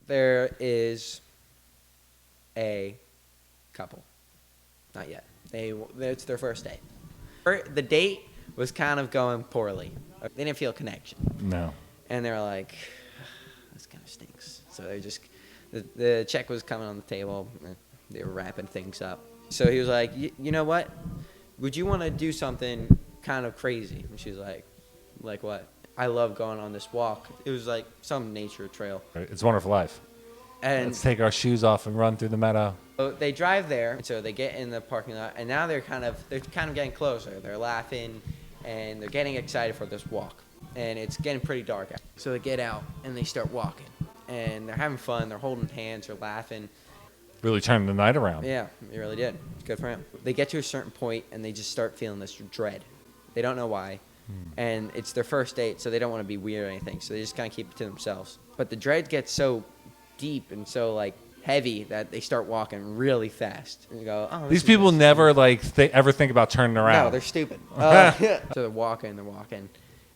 There is a couple. Not yet. It's their first date. The date was kind of going poorly. They didn't feel a connection. No. And they were like, this kind of stinks. So they just, the check was coming on the table. They were wrapping things up. So he was like, you know what? Would you want to do something kind of crazy? And she's like what? I love going on this walk. It was like some nature trail. It's a Wonderful Life. And let's take our shoes off and run through the meadow. so they drive there, and so they get in the parking lot, and now they're kind of getting closer. They're laughing, and they're getting excited for this walk. And it's getting pretty dark out. So they get out, and they start walking. And they're having fun. They're holding hands. They're laughing. Really turning the night around. Yeah, it really did. Good for him. They get to a certain point, and they just start feeling this dread. They don't know why. And it's their first date, so they don't want to be weird or anything. So they just kind of keep it to themselves. But the dread gets so deep and so, like, heavy that they start walking really fast. And you go, oh, These people never, like, ever think about turning around. No, they're stupid. So they're walking.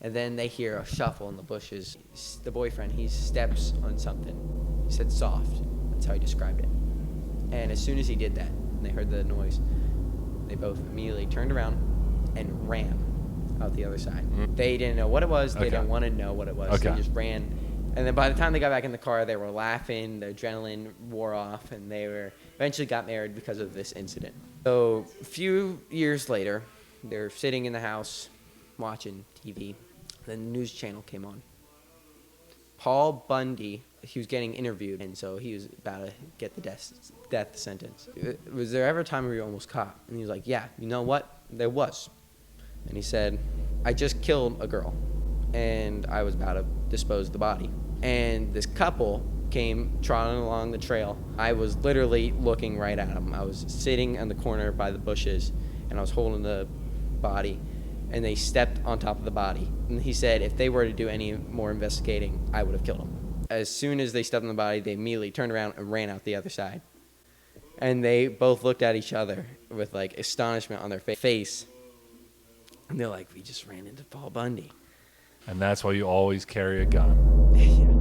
And then they hear a shuffle in the bushes. The boyfriend, he steps on something. He said soft. That's how he described it. And as soon as he did that, and they heard the noise, they both immediately turned around and ran out the other side. They didn't know what it was. They didn't want to know what it was. Okay. They just ran. And then by the time they got back in the car, they were laughing. The adrenaline wore off, and they eventually got married because of this incident. So a few years later, they're sitting in the house watching TV. The news channel came on. Paul Bundy, he was getting interviewed, and so he was about to get the death sentence. Was there ever a time where you were almost caught? And he was like, yeah, you know what? There was. And he said, I just killed a girl, and I was about to dispose of the body. And this couple came trotting along the trail. I was literally looking right at them. I was sitting in the corner by the bushes, and I was holding the body, and they stepped on top of the body. And he said if they were to do any more investigating, I would have killed them. As soon as they stepped on the body, they immediately turned around and ran out the other side. And they both looked at each other with, like, astonishment on their face. And they're like, we just ran into Paul Bundy. And that's why you always carry a gun. Yeah.